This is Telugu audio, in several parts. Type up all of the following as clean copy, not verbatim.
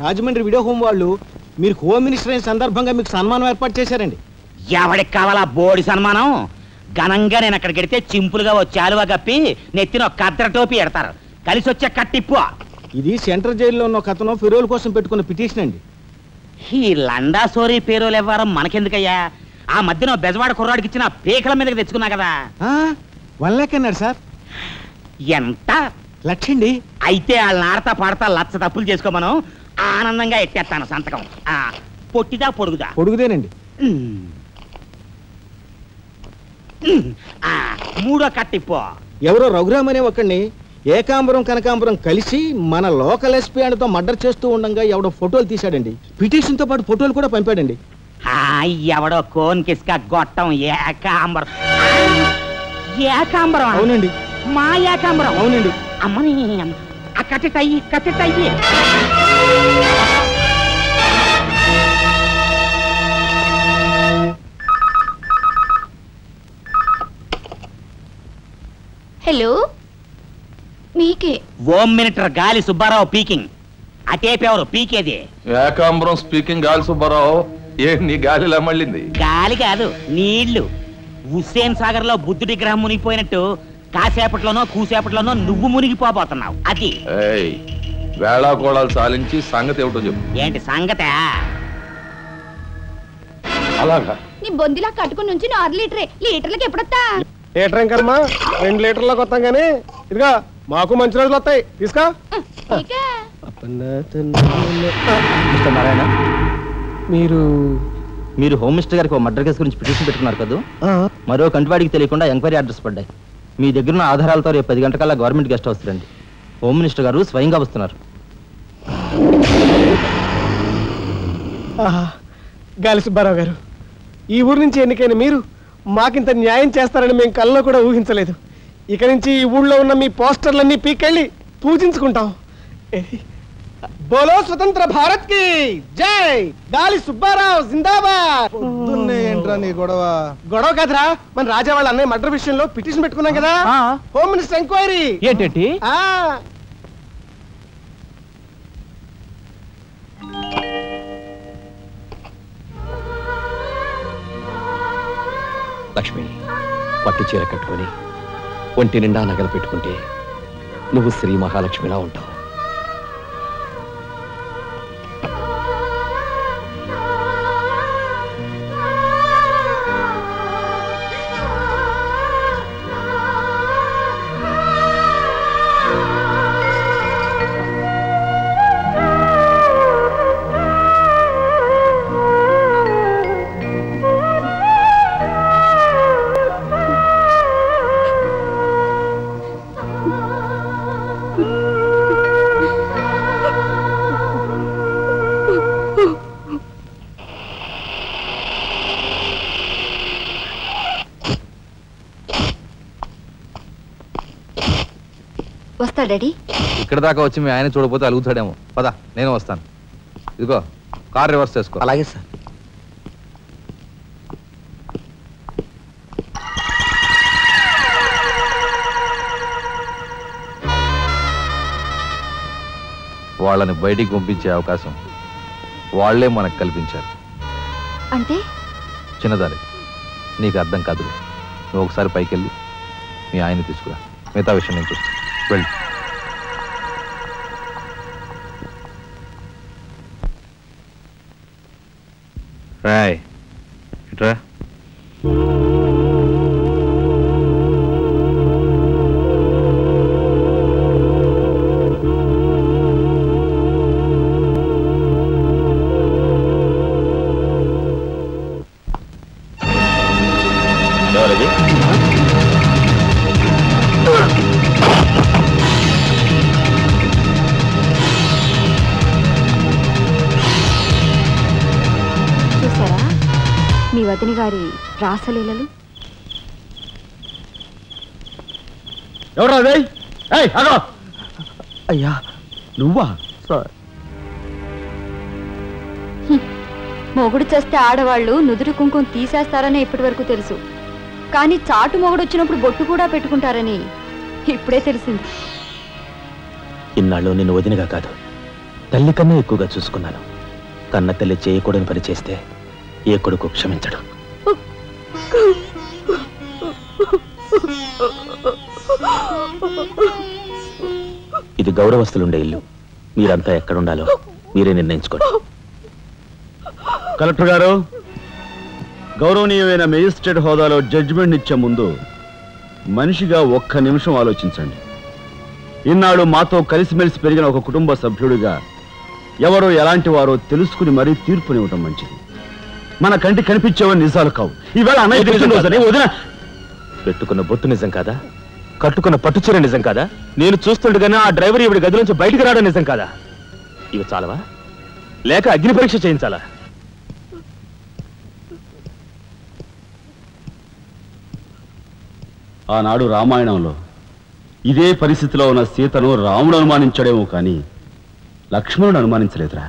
రాజమండ్రి వీడియో హోమ్ వాళ్ళు మీరు హోమ్ మినిస్టర్ అయిన సందర్భంగా మీకు సన్మానం ఏర్పాటు చేశారండి. ఎవడికి కావాలా బోడి సన్మానం? ఘనంగా నేను అక్కడికి వెడితే చింపులుగా వచ్చి ఆలువా కప్పి నెత్తిన ఒక కద్దర టోపీ ఎడతారు. కలిసి వచ్చే కట్టిప్పు. ఇది సెంట్రల్ జైల్లో ఉన్న ఒక అతను ఫిరోల్ కోసం పెట్టుకున్న పిటిషన్ అండి. ఈ లండా సోరీ పేరోలు ఇవ్వడం మనకెందుకయ్యా? ఆ మధ్యన బెజవాడ కుర్రాడికి ఇచ్చిన పీకల మీదకి తెచ్చుకున్నా కదా. 1 లక్ష అన్నాడు సార్. ఎంత? 1 లక్ష అండి. అయితే వాళ్ళని ఆడతా పాడతా లచ్చ తప్పులు చేసుకోమను. ఆనందంగా ఎట్టేస్తాను సంతకం. పొట్టిదా పొడుగుదా? పొడుగుదేనండి. 3వ కట్టిపో. ఎవరో రఘురామ్ అనే ఒకడిని ఏకాంబరం కనకాంబరం కలిసి మన లోకల్ ఎస్పీ అండ్తో మర్డర్ చేస్తూ ఉండగా ఎవడో ఫోటోలు తీశాడండి. పిటిషన్ తో పాటు ఫోటోలు కూడా పంపాడండి. ఎవడో కోన్ కిస్క గొట్టం ఏకాంబరం. ఏకాంబరం? అవునండి. మా ఏకాంబరం? అవునండి. అమ్మని కట్టెటయ్యి కట్టెటయ్యి. హలో, మీకే హోమ్ మినిస్టర్ గాలి సుబ్బారావు పీకింగ్. అటేపెవరు పీకేది? ఏకాంబరం స్పీకింగ్. గాలి సుబ్బారావు, ఏ నీ గాలిలా మళ్ళింది? గాలి కాదు, నీళ్లు. హుస్సేన్ సాగర్ లో బుద్ధుడి గ్రహం మునిగిపోయినట్టు కాసేపట్లోనో కూసేపట్లోనో నువ్వు మునిగిపోబోతున్నావు. అది వేళాకోళాలు సాలించి సంగతి ఏమిటో చెప్పు. ఏంటి సంగతే? అలాగా నీ బొందిలా కట్టుకుని నుంచి 6 లీటరే. లీటర్లకి ఎప్పుడొస్తా? లీటర్ ఇంకమ్మా, 2 లీటర్లకు వస్తాం కానీ ఇదిగా మాకు మంచి రోజులు వస్తాయి. తీసుకో. నారాయణ, మీరు హోమ్ మినిస్టర్ గారికి మర్డర్ కేసు గురించి పిటిషన్ పెట్టుకున్నారు కదా. మరో కంటివాడికి తెలియకుండా ఎంక్వైరీ ఆర్డర్స్ పడ్డాయి. మీ దగ్గర ఉన్న ఆధారాలతో రేపు 10 గంటకల్లా గవర్నమెంట్ గెస్ట్ హౌస్ రండి. హోమ్ మినిస్టర్ గారు స్వయంగా వస్తున్నారు. గాలి సుబ్బారావు గారు, ఈ ఊరు నుంచి ఎన్నికైన మీరు మాకింత న్యాయం చేస్తారని మేము కల్లో కూడా ఊహించలేదు. ఇక నుంచి ఈ ఊళ్ళో ఉన్న మీ పోస్టర్లన్నీ పీకెళ్ళి పూజించుకుంటాం. బోలో స్వతంత్ర భారత్ కి జై. గాలి సుబ్బారావు జిందాబాద్. ఏంట్రా నీ గొడవ? గొడవ కదరా, మన రాజా వాళ్ళ అన్నయ్య మర్డర్ విషయంలో పిటిషన్ పెట్టుకున్నాం కదా. Home minister enquiry. ఏంటి? లక్ష్మి, పట్టు చీర కట్టుకొని ఒంటి నిండా నగలు పెట్టుకుంటే నువ్వు శ్రీ మహాలక్ష్మిలా ఉంటావు. వస్తా డాడీ. ఇక్కడ దాకా వచ్చి మీ ఆయన చూడపోతే అలుగుతాడేమో. పద, నేను వస్తాను. ఇదిగో కార్ రివర్స్ చేసుకో. అలాగే సార్. వాళ్ళని బయటికి పంపించే అవకాశం వాళ్లే మనకు కల్పించారు. అంటే చిన్నదారి, నీకు అర్థం కాదు. నువ్వు ఒకసారి పైకి వెళ్ళి మీ ఆయన్ని తీసుకురా. మిగతా విషయం నేను చూస్తాను. వెళ్ళి రాయ్ ఇట్రా. చూసారా మీ వదిన గారి రాసలీలలు? ఎవరా? అయ్యా నువ్వా? సార్, మొగుడు చేస్తే ఆడవాళ్ళు నుదురు కుంకుమ తీసేస్తారని ఇప్పటి వరకు తెలుసు, కానీ చాటు మొగుడు వచ్చినప్పుడు బొట్టు కూడా పెట్టుకుంటారని ఇప్పుడే తెలిసింది. ఇన్నాళ్ళు నిన్ను వదినగా కాదు తల్లి కన్నా ఎక్కువగా చూసుకున్నాను. కన్న తల్లి చేయకూడని పని చేస్తే ఏ కొడుకు క్షమించడు. ఇది గౌరవస్తులుండే ఇల్లు. మీరంతా ఎక్కడుండాలో మీరే నిర్ణయించుకోండి. కలెక్టర్ గారు, గౌరవనీయమైన మేజిస్ట్రేట్ హోదాలో జడ్జిమెంట్ ఇచ్చే ముందు మనిషిగా ఒక్క నిమిషం ఆలోచించండి. ఇన్నాళ్ళు మాతో కలిసిమెలిసి పెరిగిన ఒక కుటుంబ సభ్యుడిగా ఎవరో ఎలాంటి వారో తెలుసుకుని మరీ తీర్పునివ్వటం మంచిది. మన కంటి కనిపించేవని నిజాలు కావు. ఈవేళ అన్నయ్య పెట్టుకున్న బొట్టు నిజం కాదా? కట్టుకున్న పట్టుచీర నిజం కాదా? నేను చూస్తుండగానే ఆ డ్రైవర్ ఇవిడి గది నుంచి బయటికి రావడం నిజం కాదా? ఇవి చాలవా, లేక అగ్ని పరీక్ష చేయించాలా? ఆనాడు రామాయణంలో ఇదే పరిస్థితిలో ఉన్న సీతను రాముడు అనుమానించాడేమో కానీ లక్ష్మణుడు అనుమానించలేదురా.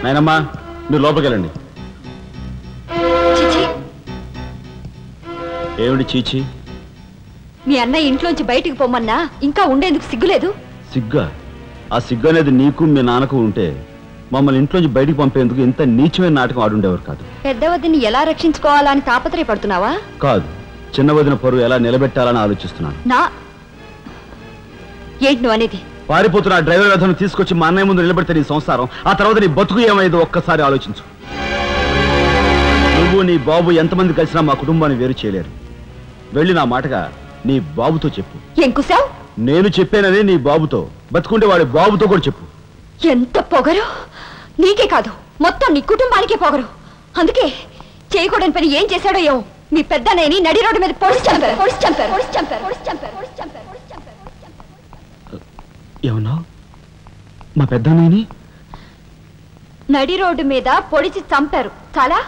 నాయనమ్మా, మీరు లోపలికి వెళ్ళండి. ఏమిటి చీచి? మీ అన్నయ్య ఇంట్లోంచి బయటికి పొమ్మన్నా ఇంకా ఉండేందుకు సిగ్గులేదు? సిగ్గా? ఆ సిగ్గు అనేది నీకు మీ నాన్నకు ఉంటే మమ్మల్ని ఇంట్లోంచి బయటికి పంపేందుకు ఇంత నీచమైన నాటకం ఆడుండేవారు కాదు. పెద్ద వదిని ఎలా రక్షించుకోవాలా అని తాపత్రయపడుతున్నావా? కాదు, చిన్న వదిన పరువు ఎలా నిలబెట్టాలని ఆలోచిస్తున్నాను. ఏంటి నువ్వు అనేది? పారిపోతున్న డ్రైవర్ రథను తీసుకొచ్చి మా అన్నయ్య ముందు నిలబెడితే నీ సంసారం, ఆ తర్వాత నీ బతుకు ఏమైందో ఒక్కసారి ఆలోచించు. నువ్వు నీ బాబు ఎంతమంది కలిసినా మా కుటుంబాన్ని వేరు చేయలేరు. వెళ్ళి నా మాటగా నీ బాబుతో చెప్పు. ఎంకుసావ్? నేను చెప్పానని నీ బాబుతో, బతుకుంటే వాడి బాబుతో కూడా చెప్పు. ఎంత పొగరు! నీకే కాదు, మొత్తం నీ కుటుంబానికే పొగరు. అందుకే చేయకూడని పని ఏం చేశాడో ఏమో మీ పెద్దనేని నడి రోడ్డు మీద పొడిచి చంపారు. ఏమన్నా? మా పెద్దనేని నడి రోడ్డు మీద పొడిచి చంపారు. చాలా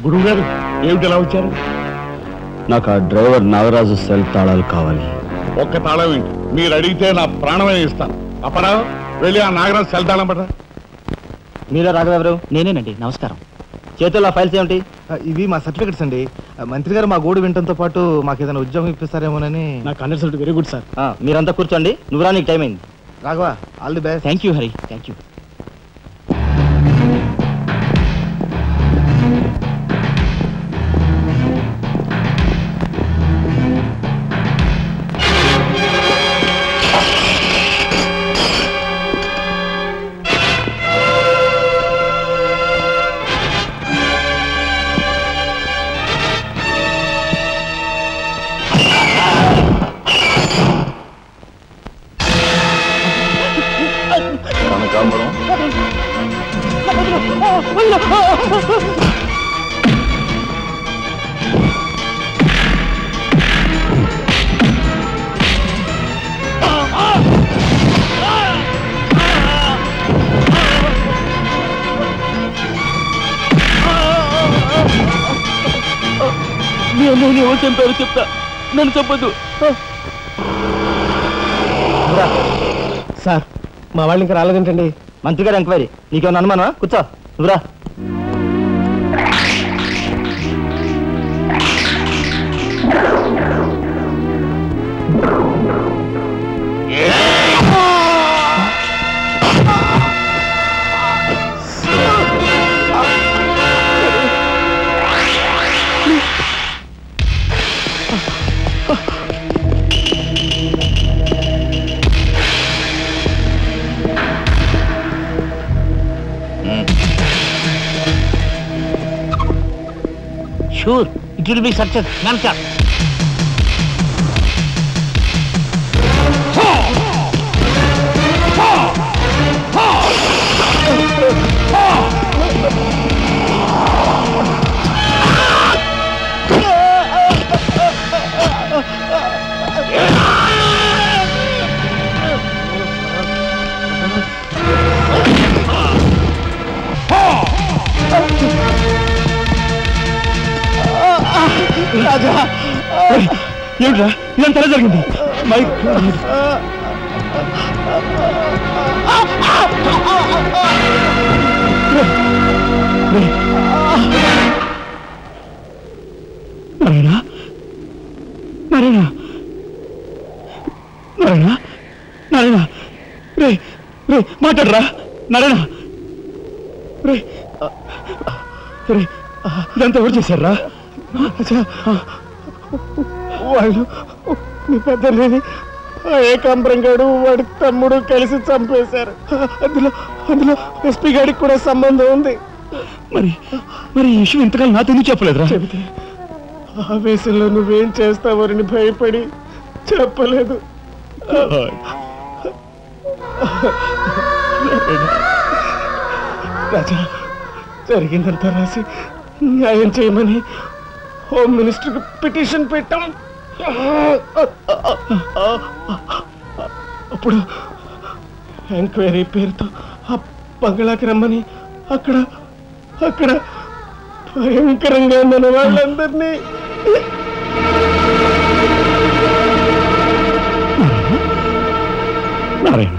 గురువు గారు, ఏమిటి ఎలా వచ్చారు? నాకు ఆ డ్రైవర్ నాగరాజు సెల్ తాళాలు కావాలి. ఒక్క తాళం ఏంటి, మీరు అడిగితే నా ప్రాణమే ఇస్తాను. అప్పరావు, వెళ్ళి ఆ నాగరాజు సెల్ తాళం పడరా. మీరే రాఘవెవరు? నేనేనండి. నమస్కారం. చేతుల్లో ఫైల్స్ ఏమిటి? ఇవి మా సర్టిఫికెట్స్ అండి. మంత్రి గారు మా గోడు వినడంతో పాటు మాకు ఏదైనా ఉద్యోగం ఇప్పిస్తారేమోనని. నాకు కన్సల్ట్ వెరీ గుడ్ సార్. మీరంతా కూర్చోండి. నువ్వురా, నీకు టైం అయింది. Raghava, all the best. Thank you Hari, thank you. ఎవరు చంపారు చెప్తా, నన్ను చెప్పద్దు సార్. మా వాళ్ళు ఇంకా రాలేదేంటండి? మంత్రి గారు ఎంక్వైరీ. నీకేమన్నా అనుమానమా? కూర్చో, నువ్వురా. Sure it will be success కనుక రాజా ఏమిట్రా ఇదంతా జరిగింది నారాయణ నారాయణ నారాయణ నారాయణ రే రే మాట్లాడరా నారాయణ రే రే ఇదంతా ఎవరు చేశారా వాళ్ళు మీ పెద్దనేని ఏకాంబరం గారు వాడి తమ్ముడు కలిసి చంపేశారు. అందులో ఎస్పీ గారికి కూడా సంబంధం ఉంది. మరి మరి ఈ విషయం ఇంతకాలం నాతో ఎందుకు చెప్పలేదురా? చెబితే ఆవేశంలో నువ్వేం చేస్తావని భయపడి చెప్పలేదు. రాజా జరిగిందంతా రాసి న్యాయం చేయమని హోమ్ మినిస్టర్కి పిటిషన్ పెట్టాం. అప్పుడు ఎంక్వైరీ పేరుతో ఆ బంగ్లాకి రమ్మని అక్కడ భయంకరంగా మన వాళ్ళందరినీ నారాయణ